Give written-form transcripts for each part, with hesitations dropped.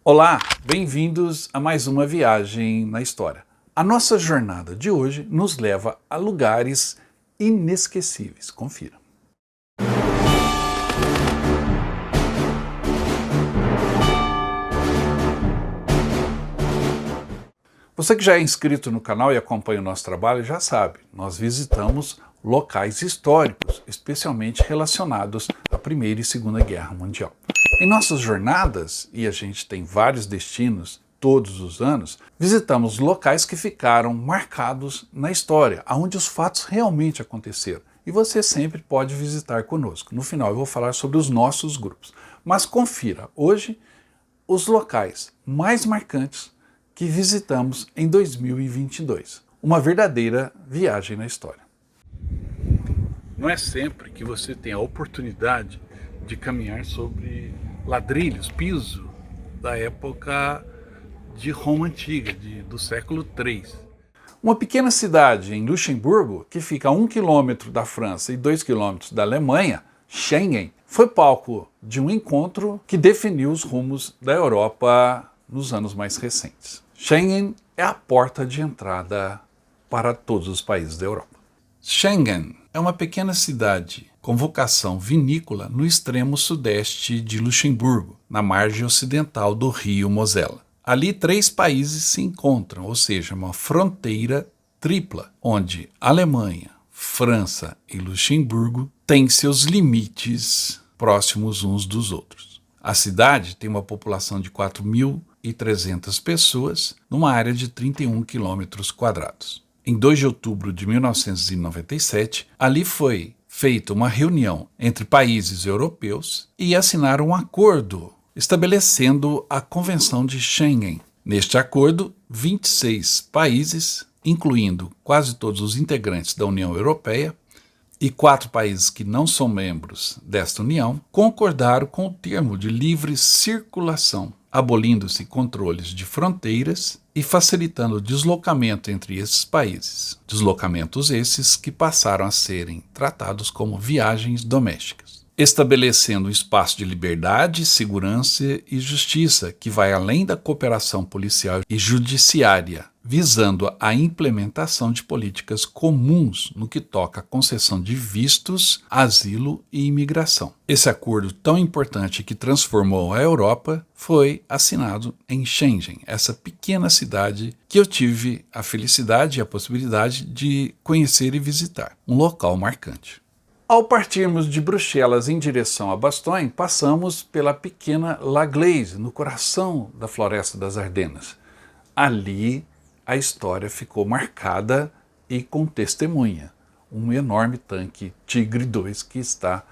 Olá, bem-vindos a mais uma viagem na história. A nossa jornada de hoje nos leva a lugares inesquecíveis. Confira. Você que já é inscrito no canal e acompanha o nosso trabalho já sabe, nós visitamos locais históricos, especialmente relacionados à Primeira e Segunda Guerra Mundial. Em nossas jornadas, e a gente tem vários destinos todos os anos, visitamos locais que ficaram marcados na história, onde os fatos realmente aconteceram. E você sempre pode visitar conosco. No final eu vou falar sobre os nossos grupos. Mas confira, hoje, os locais mais marcantes que visitamos em 2022. Uma verdadeira viagem na história. Não é sempre que você tem a oportunidade de caminhar sobre ladrilhos, piso da época de Roma Antiga, do século III. Uma pequena cidade em Luxemburgo, que fica a 1 quilômetro da França e 2 quilômetros da Alemanha, Schengen, foi palco de um encontro que definiu os rumos da Europa nos anos mais recentes. Schengen é a porta de entrada para todos os países da Europa. Schengen é uma pequena cidade com vocação vinícola no extremo sudeste de Luxemburgo, na margem ocidental do rio Mosela. Ali 3 países se encontram, ou seja, uma fronteira tripla, onde Alemanha, França e Luxemburgo têm seus limites próximos uns dos outros. A cidade tem uma população de 4.300 pessoas, numa área de 31 quilômetros quadrados. Em 2 de outubro de 1997, ali foi feita uma reunião entre países europeus e assinaram um acordo estabelecendo a Convenção de Schengen. Neste acordo, 26 países, incluindo quase todos os integrantes da União Europeia, e 4 países que não são membros desta União, concordaram com o termo de livre circulação, abolindo-se controles de fronteiras e facilitando o deslocamento entre esses países. Deslocamentos esses que passaram a serem tratados como viagens domésticas. Estabelecendo um espaço de liberdade, segurança e justiça que vai além da cooperação policial e judiciária, visando a implementação de políticas comuns no que toca à concessão de vistos, asilo e imigração. Esse acordo tão importante que transformou a Europa foi assinado em Schengen, essa pequena cidade que eu tive a felicidade e a possibilidade de conhecer e visitar, um local marcante. Ao partirmos de Bruxelas em direção a Bastogne, passamos pela pequena La Gleize, no coração da Floresta das Ardenas. Ali a história ficou marcada e com testemunha, um enorme tanque Tigre II que está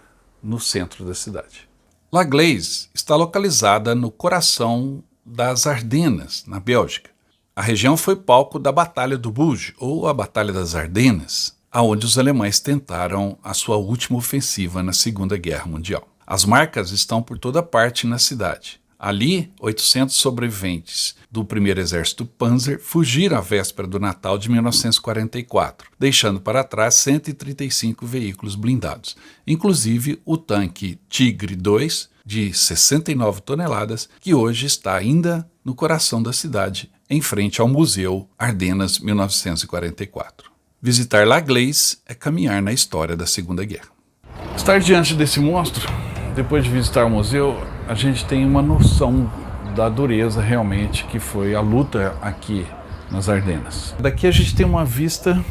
no centro da cidade. La Gleize está localizada no coração das Ardenas, na Bélgica. A região foi palco da Batalha do Bulge, ou a Batalha das Ardenas, aonde os alemães tentaram a sua última ofensiva na Segunda Guerra Mundial. As marcas estão por toda parte na cidade. Ali, 800 sobreviventes do primeiro exército Panzer fugiram à véspera do Natal de 1944, deixando para trás 135 veículos blindados, inclusive o tanque Tigre II, de 69 toneladas, que hoje está ainda no coração da cidade, em frente ao Museu Ardenas 1944. Visitar La Gleize é caminhar na história da Segunda Guerra. Estar diante desse monstro, depois de visitar o museu, a gente tem uma noção da dureza realmente que foi a luta aqui nas Ardenas. Daqui a gente tem uma vista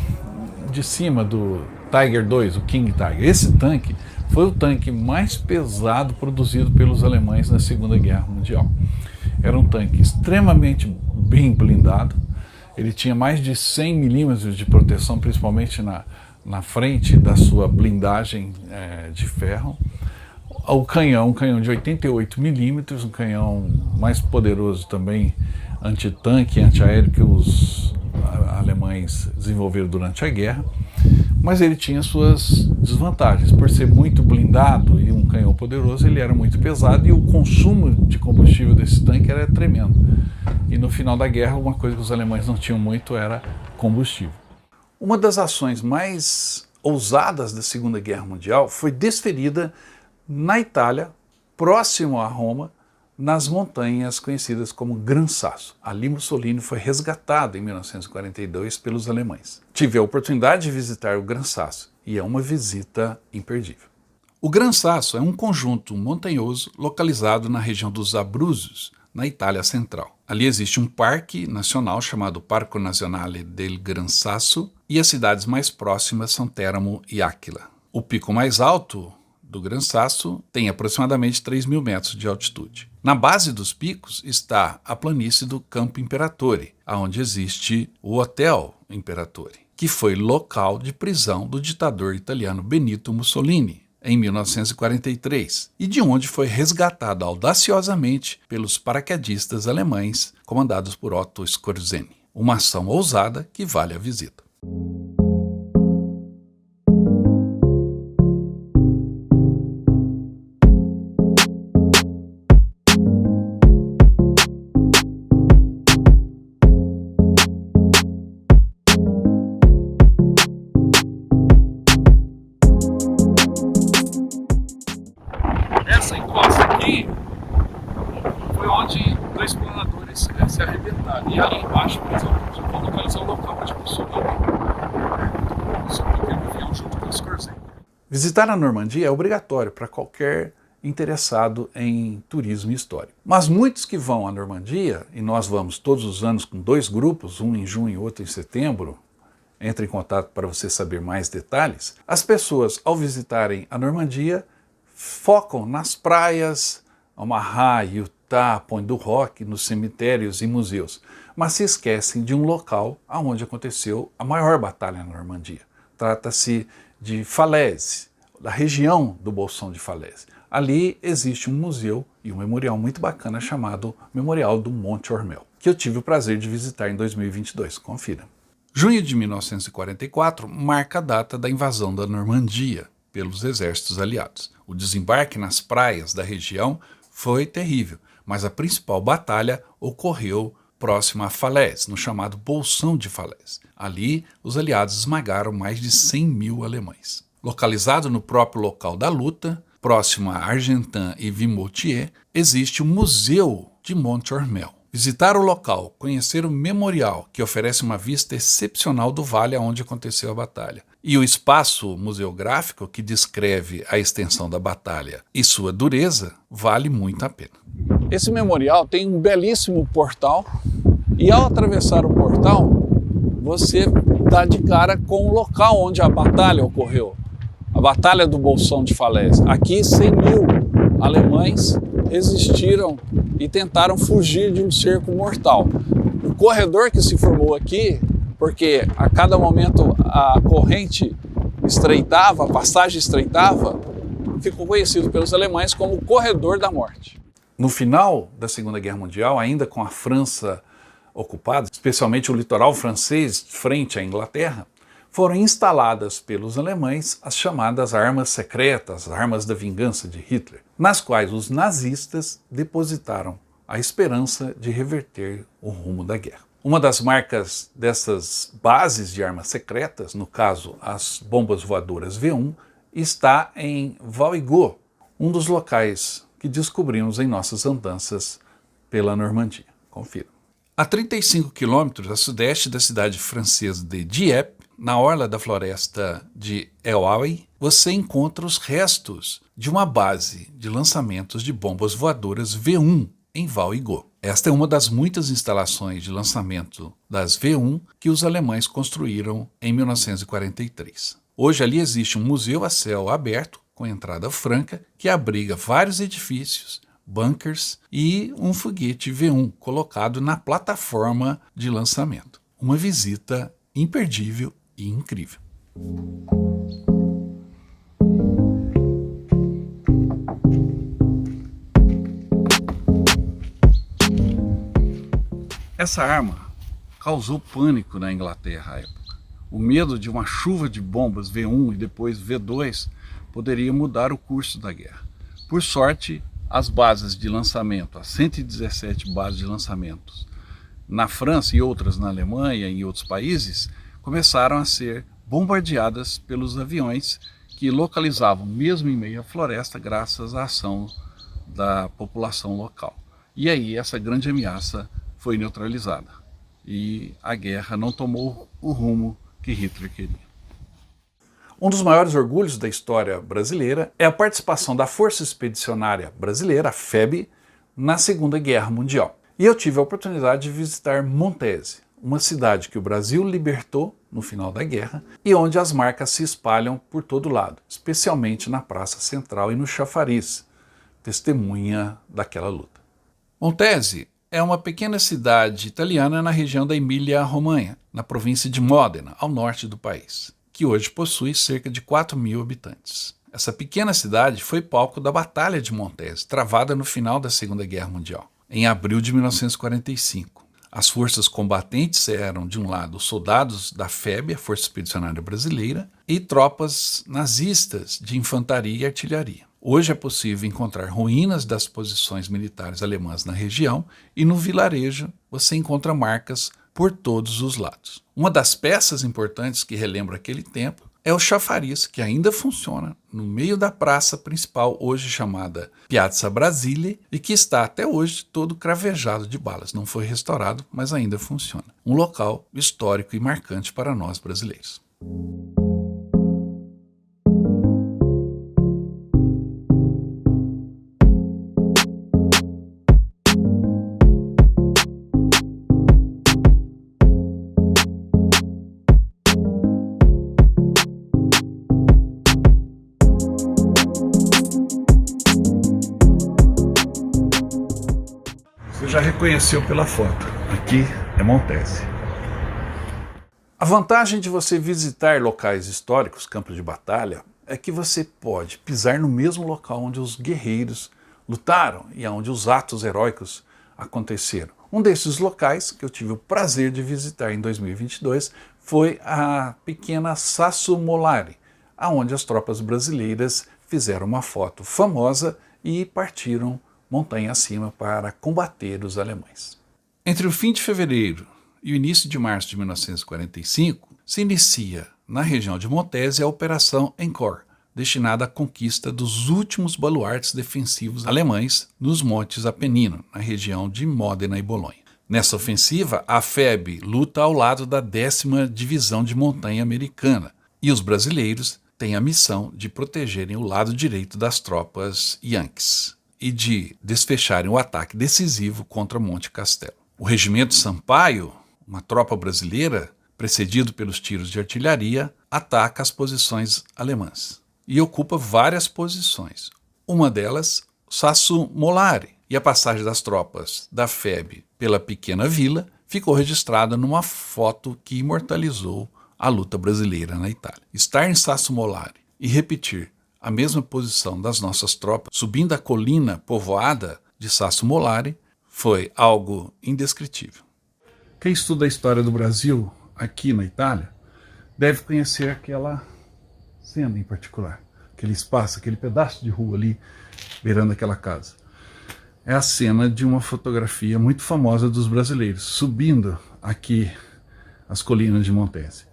de cima do Tiger II, o King Tiger. Esse tanque foi o tanque mais pesado produzido pelos alemães na Segunda Guerra Mundial. Era um tanque extremamente bem blindado. Ele tinha mais de 100 milímetros de proteção, principalmente na frente da sua blindagem de ferro. O canhão, um canhão de 88 milímetros, um canhão mais poderoso também, antitanque e antiaéreo que os alemães desenvolveram durante a guerra. Mas ele tinha suas desvantagens. Por ser muito blindado e um canhão poderoso, ele era muito pesado e o consumo de combustível desse tanque era tremendo. E no final da guerra, uma coisa que os alemães não tinham muito era combustível. Uma das ações mais ousadas da Segunda Guerra Mundial foi desferida na Itália, próximo a Roma, nas montanhas conhecidas como Gran Sasso. Ali Mussolini foi resgatado em 1942 pelos alemães. Tive a oportunidade de visitar o Gran Sasso e é uma visita imperdível. O Gran Sasso é um conjunto montanhoso localizado na região dos Abruzos, na Itália Central. Ali existe um parque nacional chamado Parco Nazionale del Gran Sasso e as cidades mais próximas são Teramo e Aquila. O pico mais alto do Gran Sasso tem aproximadamente 3.000 metros de altitude. Na base dos picos está a planície do Campo Imperatore, onde existe o Hotel Imperatore, que foi local de prisão do ditador italiano Benito Mussolini, em 1943, e de onde foi resgatado audaciosamente pelos paraquedistas alemães comandados por Otto Skorzeny. Uma ação ousada que vale a visita. Essa encosta aqui foi onde dois planadores se arrebentaram. E ali embaixo, por exemplo, vão localizar o local onde Mussolini seu pequeno avião junto com os Skorzeny. Visitar a Normandia é obrigatório para qualquer interessado em turismo histórico. Mas muitos que vão à Normandia, e nós vamos todos os anos com 2 grupos, um em junho e outro em setembro, entre em contato para você saber mais detalhes, as pessoas ao visitarem a Normandia focam nas praias, Omaha, Utah, Point du Rock, nos cemitérios e museus, mas se esquecem de um local onde aconteceu a maior batalha na Normandia. Trata-se de Falaise, da região do Bolsão de Falaise. Ali existe um museu e um memorial muito bacana chamado Memorial do Monte Ormel, que eu tive o prazer de visitar em 2022. Confira. Junho de 1944 marca a data da invasão da Normandia pelos exércitos aliados. O desembarque nas praias da região foi terrível, mas a principal batalha ocorreu próximo a Falaise, no chamado Bolsão de Falaise. Ali, os aliados esmagaram mais de 100.000 alemães. Localizado no próprio local da luta, próximo a Argentan e Vimoutiers, existe o Museu de Monte Ormel. Visitar o local, conhecer o memorial, que oferece uma vista excepcional do vale onde aconteceu a batalha, e o espaço museográfico que descreve a extensão da batalha e sua dureza, vale muito a pena. Esse memorial tem um belíssimo portal e ao atravessar o portal, você dá de cara com o local onde a batalha ocorreu. A Batalha do Bolsão de Falaise. Aqui 100.000 alemães resistiram e tentaram fugir de um cerco mortal. O corredor que se formou aqui, porque a cada momento a corrente estreitava, a passagem estreitava, ficou conhecido pelos alemães como o Corredor da Morte. No final da Segunda Guerra Mundial, ainda com a França ocupada, especialmente o litoral francês frente à Inglaterra, foram instaladas pelos alemães as chamadas armas secretas, armas da vingança de Hitler, nas quais os nazistas depositaram a esperança de reverter o rumo da guerra. Uma das marcas dessas bases de armas secretas, no caso as bombas voadoras V1, está em Valligot, um dos locais que descobrimos em nossas andanças pela Normandia. Confira. A 35 quilômetros a sudeste da cidade francesa de Dieppe, na orla da floresta de El Aoui, você encontra os restos de uma base de lançamentos de bombas voadoras V1 em Valligot. Esta é uma das muitas instalações de lançamento das V1 que os alemães construíram em 1943. Hoje ali existe um museu a céu aberto, com entrada franca, que abriga vários edifícios, bunkers e um foguete V1 colocado na plataforma de lançamento. Uma visita imperdível e incrível. Essa arma causou pânico na Inglaterra à época. O medo de uma chuva de bombas V1 e depois V2 poderia mudar o curso da guerra. Por sorte, as bases de lançamento, as 117 bases de lançamentos na França e outras na Alemanha e em outros países, começaram a ser bombardeadas pelos aviões que localizavam mesmo em meio à floresta graças à ação da população local. E aí essa grande ameaça foi neutralizada e a guerra não tomou o rumo que Hitler queria. Um dos maiores orgulhos da história brasileira é a participação da Força Expedicionária Brasileira, a FEB, na Segunda Guerra Mundial. E eu tive a oportunidade de visitar Montese, uma cidade que o Brasil libertou no final da guerra e onde as marcas se espalham por todo lado, especialmente na Praça Central e no Chafariz, testemunha daquela luta. Montese é uma pequena cidade italiana na região da Emília-Romanha, na província de Módena, ao norte do país, que hoje possui cerca de 4.000 habitantes. Essa pequena cidade foi palco da Batalha de Montese, travada no final da Segunda Guerra Mundial, em abril de 1945. As forças combatentes eram, de um lado, soldados da FEB, a Força Expedicionária Brasileira, e tropas nazistas de infantaria e artilharia. Hoje é possível encontrar ruínas das posições militares alemãs na região e no vilarejo você encontra marcas por todos os lados. Uma das peças importantes que relembra aquele tempo é o chafariz, que ainda funciona no meio da praça principal, hoje chamada Piazza Brasile, e que está até hoje todo cravejado de balas. Não foi restaurado, mas ainda funciona. Um local histórico e marcante para nós brasileiros. Você já reconheceu pela foto, aqui é Montese. A vantagem de você visitar locais históricos, campos de batalha, é que você pode pisar no mesmo local onde os guerreiros lutaram e onde os atos heróicos aconteceram. Um desses locais que eu tive o prazer de visitar em 2022 foi a pequena Sasso Molari, onde as tropas brasileiras fizeram uma foto famosa e partiram montanha acima para combater os alemães. Entre o fim de fevereiro e o início de março de 1945, se inicia na região de Montese a Operação Encore, destinada à conquista dos últimos baluartes defensivos alemães nos Montes Apeninos, na região de Módena e Bolonha. Nessa ofensiva, a FEB luta ao lado da 10ª Divisão de Montanha Americana e os brasileiros têm a missão de protegerem o lado direito das tropas Yankees e de desfecharem o ataque decisivo contra Monte Castelo. O Regimento Sampaio, uma tropa brasileira, precedido pelos tiros de artilharia, ataca as posições alemãs e ocupa várias posições. Uma delas, Sasso Molari, e a passagem das tropas da FEB pela pequena vila ficou registrada numa foto que imortalizou a luta brasileira na Itália. Estar em Sasso Molari e repetir a mesma posição das nossas tropas, subindo a colina povoada de Sasso Molari, foi algo indescritível. Quem estuda a história do Brasil aqui na Itália deve conhecer aquela cena em particular, aquele espaço, aquele pedaço de rua ali, beirando aquela casa. É a cena de uma fotografia muito famosa dos brasileiros, subindo aqui as colinas de Montese.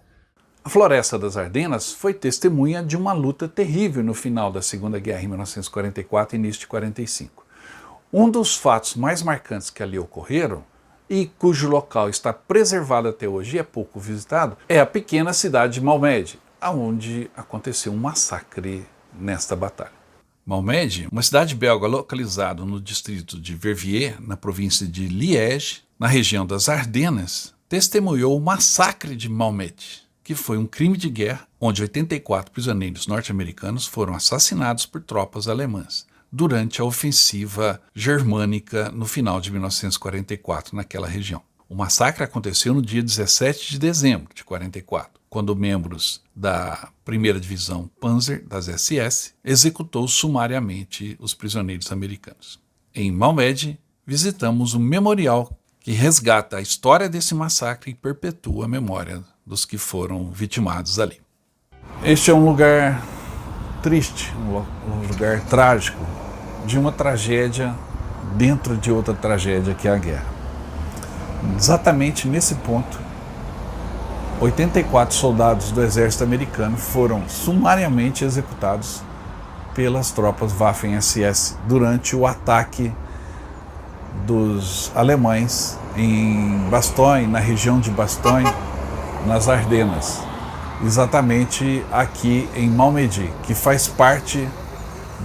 A Floresta das Ardenas foi testemunha de uma luta terrível no final da Segunda Guerra, em 1944 e início de 1945. Um dos fatos mais marcantes que ali ocorreram, e cujo local está preservado até hoje e é pouco visitado, é a pequena cidade de Malmedy, onde aconteceu um massacre nesta batalha. Malmedy, uma cidade belga localizada no distrito de Verviers, na província de Liège, na região das Ardenas, testemunhou o massacre de Malmedy, que foi um crime de guerra onde 84 prisioneiros norte-americanos foram assassinados por tropas alemãs durante a ofensiva germânica no final de 1944 naquela região. O massacre aconteceu no dia 17 de dezembro de 1944, quando membros da 1ª Divisão Panzer das SS executou sumariamente os prisioneiros americanos. Em Malmedy, visitamos um memorial que resgata a história desse massacre e perpetua a memória dos que foram vitimados ali. Este é um lugar triste, um lugar trágico, de uma tragédia dentro de outra tragédia que é a guerra. Exatamente nesse ponto, 84 soldados do exército americano foram sumariamente executados pelas tropas Waffen-SS durante o ataque dos alemães em Bastogne, na região de Bastogne, nas Ardenas, exatamente aqui em Malmedy, que faz parte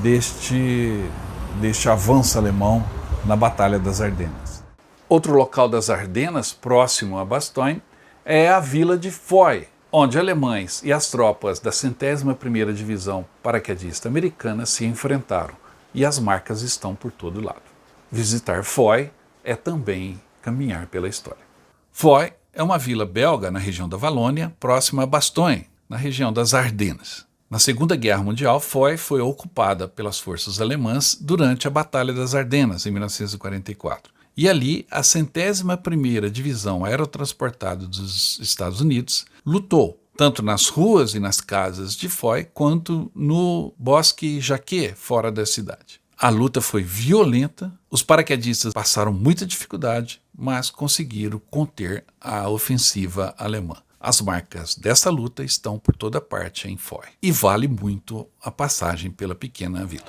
deste avanço alemão na Batalha das Ardenas. Outro local das Ardenas, próximo a Bastogne, é a vila de Foy, onde alemães e as tropas da 101ª Divisão Paraquedista Americana se enfrentaram, e as marcas estão por todo lado. Visitar Foy é também caminhar pela história. Foy é uma vila belga na região da Valônia, próxima a Bastogne, na região das Ardenas. Na Segunda Guerra Mundial, Foy foi ocupada pelas forças alemãs durante a Batalha das Ardenas, em 1944. E ali, a 101ª Divisão Aerotransportada dos Estados Unidos lutou, tanto nas ruas e nas casas de Foy, quanto no Bosque Jacquet, fora da cidade. A luta foi violenta, os paraquedistas passaram muita dificuldade, mas conseguiram conter a ofensiva alemã. As marcas dessa luta estão por toda parte em Foy, e vale muito a passagem pela pequena vila.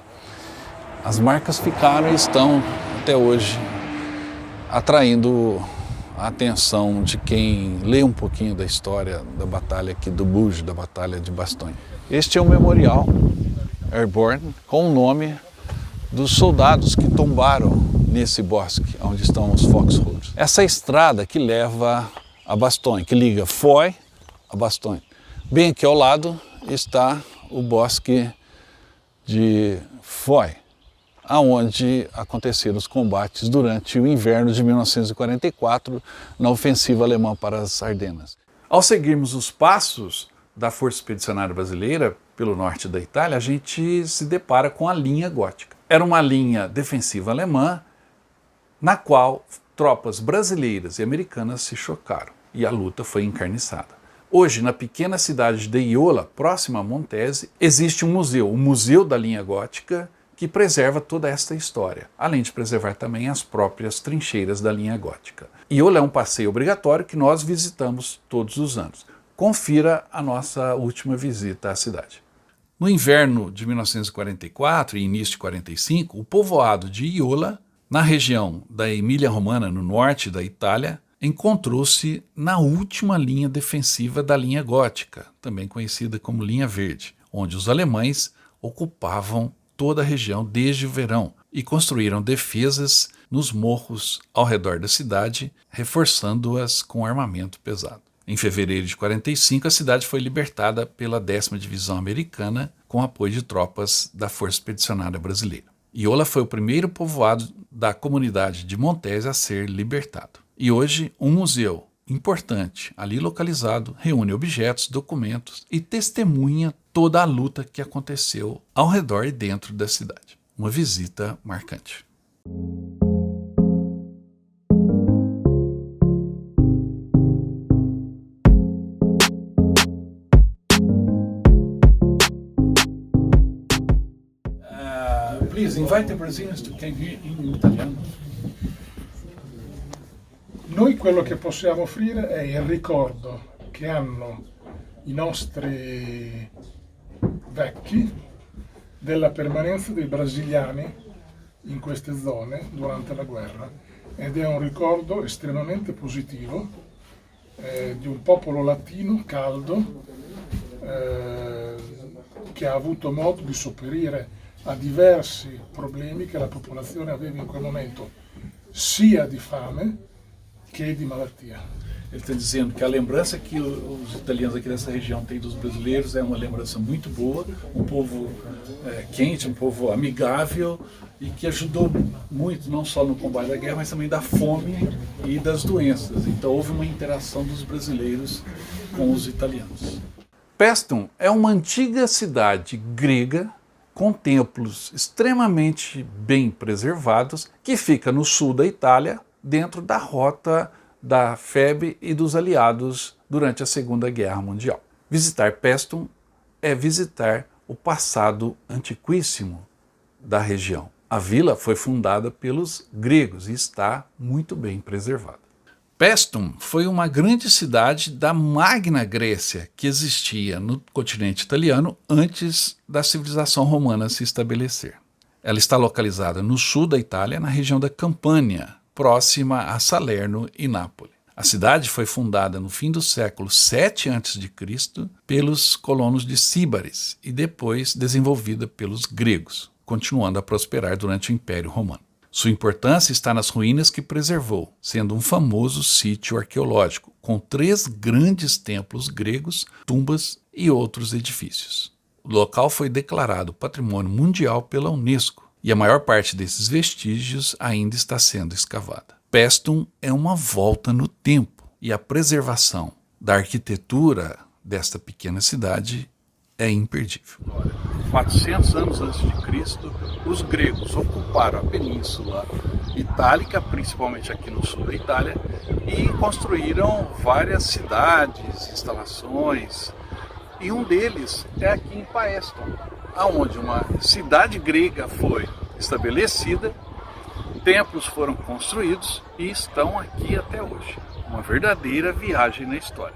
As marcas ficaram e estão até hoje atraindo a atenção de quem lê um pouquinho da história da batalha aqui do Bulge, da batalha de Bastogne. Este é o memorial Airborne com o nome dos soldados que tombaram nesse bosque, onde estão os Foxholes. Essa estrada que leva a Bastogne, que liga Foy a Bastogne. Bem aqui ao lado está o bosque de Foy, aonde aconteceram os combates durante o inverno de 1944 na ofensiva alemã para as Ardenas. Ao seguirmos os passos da Força Expedicionária Brasileira pelo norte da Itália, a gente se depara com a linha gótica. Era uma linha defensiva alemã na qual tropas brasileiras e americanas se chocaram e a luta foi encarniçada. Hoje, na pequena cidade de Iola, próxima a Montese, existe um museu, o Museu da Linha Gótica, que preserva toda esta história, além de preservar também as próprias trincheiras da linha gótica. Iola é um passeio obrigatório que nós visitamos todos os anos. Confira a nossa última visita à cidade. No inverno de 1944 e início de 45, o povoado de Iola, na região da Emília-Romana, no norte da Itália, encontrou-se na última linha defensiva da linha gótica, também conhecida como linha verde, onde os alemães ocupavam toda a região desde o verão e construíram defesas nos morros ao redor da cidade, reforçando-as com armamento pesado. Em fevereiro de 45, a cidade foi libertada pela 10ª Divisão Americana com apoio de tropas da Força Expedicionária Brasileira. Iola foi o primeiro povoado da comunidade de Montese a ser libertado. E hoje, um museu importante, ali localizado, reúne objetos, documentos e testemunha toda a luta que aconteceu ao redor e dentro da cidade. Uma visita marcante. Please invite the Brazilians to come here in italiano. Noi quello che possiamo offrire è il ricordo che hanno i nostri vecchi della permanenza dei brasiliani in queste zone durante la guerra ed è un ricordo estremamente positivo di un popolo latino caldo che ha avuto modo di sopperire a diversi problemi che la popolazione aveva in quel momento, sia di fame che di malattia. Ele está dizendo que a lembrança que os italianos aqui dessa região têm dos brasileiros é uma lembrança muito boa, um povo quente, um povo amigável e que ajudou muito, não só no combate da guerra, mas também da fome e das doenças. Então houve uma interação dos brasileiros com os italianos. Paestum é uma antiga cidade grega com templos extremamente bem preservados que fica no sul da Itália, dentro da rota da FEB e dos aliados durante a Segunda Guerra Mundial. Visitar Paestum é visitar o passado antiquíssimo da região. A vila foi fundada pelos gregos e está muito bem preservada. Paestum foi uma grande cidade da Magna Grécia que existia no continente italiano antes da civilização romana se estabelecer. Ela está localizada no sul da Itália, na região da Campânia, próxima a Salerno e Nápoles. A cidade foi fundada no fim do século 7 a.C. pelos colonos de Síbaris e depois desenvolvida pelos gregos, continuando a prosperar durante o Império Romano. Sua importância está nas ruínas que preservou, sendo um famoso sítio arqueológico, com 3 grandes templos gregos, tumbas e outros edifícios. O local foi declarado Patrimônio Mundial pela Unesco, e a maior parte desses vestígios ainda está sendo escavada. Paestum é uma volta no tempo, e a preservação da arquitetura desta pequena cidade é imperdível. 400 anos antes de Cristo, os gregos ocuparam a Península Itálica, principalmente aqui no sul da Itália, e construíram várias cidades, instalações, e um deles é aqui em Paestum, onde uma cidade grega foi estabelecida, templos foram construídos e estão aqui até hoje. Uma verdadeira viagem na história.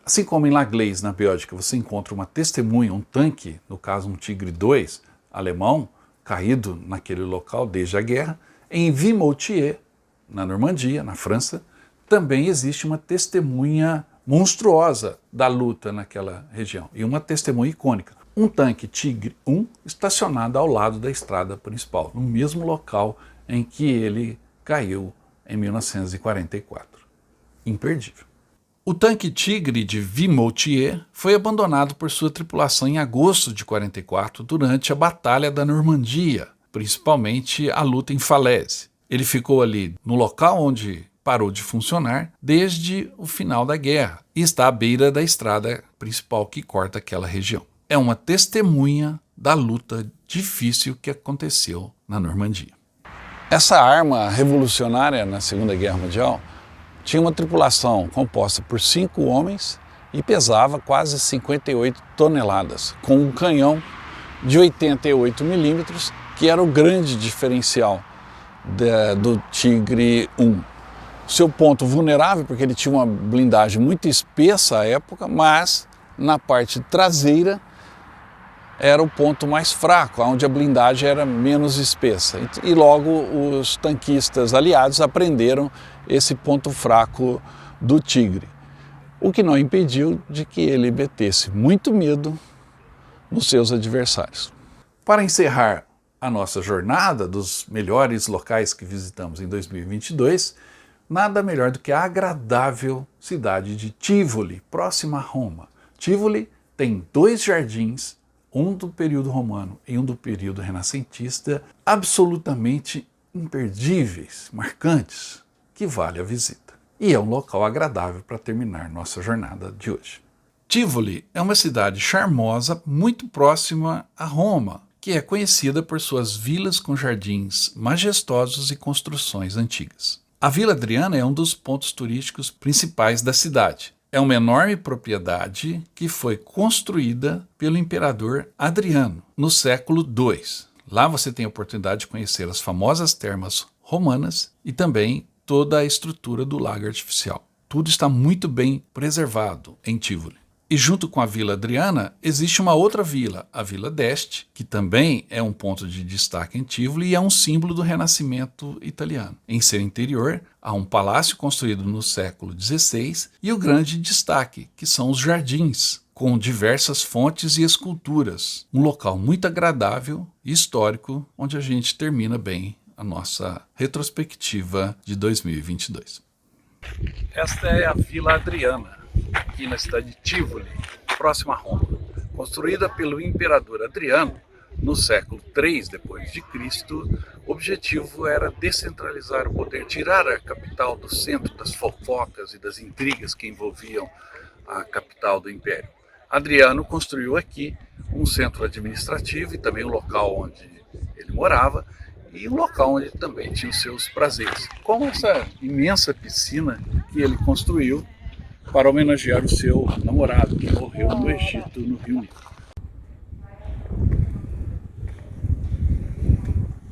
Assim como em La Gleize, na Bélgica, você encontra uma testemunha, um tanque, no caso um Tigre II alemão, caído naquele local desde a guerra, em Vimoutiers, na Normandia, na França, também existe uma testemunha monstruosa da luta naquela região, e uma testemunha icônica. Um tanque Tigre I estacionado ao lado da estrada principal, no mesmo local em que ele caiu em 1944. Imperdível. O tanque Tigre de Vimoutiers foi abandonado por sua tripulação em agosto de 44 durante a Batalha da Normandia, principalmente a luta em Falaise. Ele ficou ali no local onde parou de funcionar desde o final da guerra e está à beira da estrada principal que corta aquela região. É uma testemunha da luta difícil que aconteceu na Normandia. Essa arma revolucionária na Segunda Guerra Mundial tinha uma tripulação composta por 5 homens e pesava quase 58 toneladas, com um canhão de 88 milímetros, que era o grande diferencial do Tigre I. Seu ponto vulnerável, porque ele tinha uma blindagem muito espessa à época, mas na parte traseira era o ponto mais fraco, onde a blindagem era menos espessa. E logo os tanquistas aliados aprenderam esse ponto fraco do Tigre, o que não impediu de que ele metesse muito medo nos seus adversários. Para encerrar a nossa jornada dos melhores locais que visitamos em 2022, nada melhor do que a agradável cidade de Tivoli, próxima a Roma. Tivoli tem 2 jardins, um do período romano e um do período renascentista, absolutamente imperdíveis, marcantes, que vale a visita. E é um local agradável para terminar nossa jornada de hoje. Tivoli é uma cidade charmosa muito próxima a Roma, que é conhecida por suas vilas com jardins majestosos e construções antigas. A Vila Adriana é um dos pontos turísticos principais da cidade. É uma enorme propriedade que foi construída pelo imperador Adriano no século II. Lá você tem a oportunidade de conhecer as famosas termas romanas e também toda a estrutura do lago artificial. Tudo está muito bem preservado em Tivoli. E junto com a Vila Adriana existe uma outra vila, a Vila d'Este, que também é um ponto de destaque em Tivoli e é um símbolo do Renascimento italiano. Em seu interior há um palácio construído no século XVI e o grande destaque, que são os jardins, com diversas fontes e esculturas. Um local muito agradável e histórico, onde a gente termina bem a nossa retrospectiva de 2022. Esta é a Vila Adriana, aqui na cidade de Tivoli, próxima a Roma. Construída pelo imperador Adriano no século III d.C., o objetivo era descentralizar o poder, tirar a capital do centro das fofocas e das intrigas que envolviam a capital do império. Adriano construiu aqui um centro administrativo e também um local onde ele morava, e um local onde ele também tinha os seus prazeres, como essa imensa piscina que ele construiu para homenagear o seu namorado, que morreu no Egito, no Rio Nilo.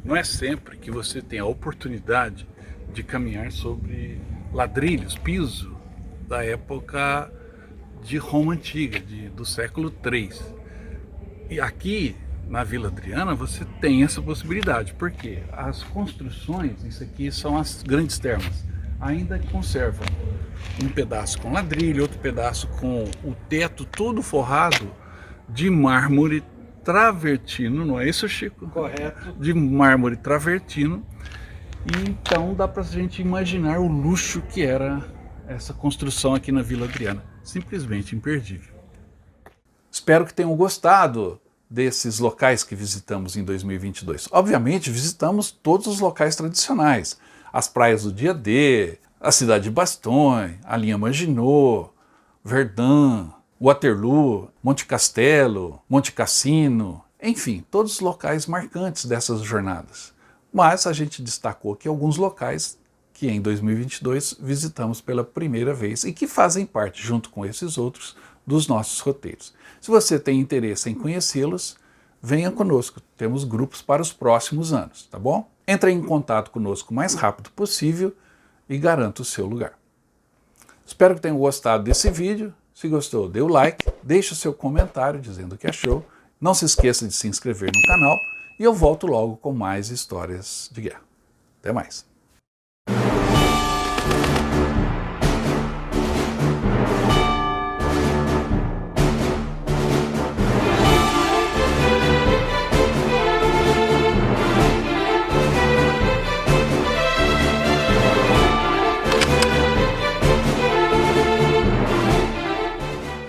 Não é sempre que você tem a oportunidade de caminhar sobre ladrilhos, piso da época de Roma Antiga, do século III. E aqui, na Vila Adriana, você tem essa possibilidade, porque as construções, isso aqui são as grandes termas, ainda conservam um pedaço com ladrilho, outro pedaço com o teto todo forrado de mármore travertino, não é isso, Chico? Correto. De mármore travertino. E então dá pra gente imaginar o luxo que era essa construção aqui na Vila Adriana. Simplesmente imperdível. Espero que tenham gostado desses locais que visitamos em 2022. Obviamente visitamos todos os locais tradicionais. As praias do Dia D, a cidade de Bastogne, a linha Maginot, Verdun, Waterloo, Monte Castelo, Monte Cassino, enfim, todos os locais marcantes dessas jornadas. Mas a gente destacou aqui alguns locais que em 2022 visitamos pela primeira vez e que fazem parte, junto com esses outros, dos nossos roteiros. Se você tem interesse em conhecê-los, venha conosco, temos grupos para os próximos anos, tá bom? Entre em contato conosco o mais rápido possível e garanta o seu lugar. Espero que tenham gostado desse vídeo. Se gostou, dê o like, deixe o seu comentário dizendo o que achou. Não se esqueça de se inscrever no canal e eu volto logo com mais histórias de guerra. Até mais!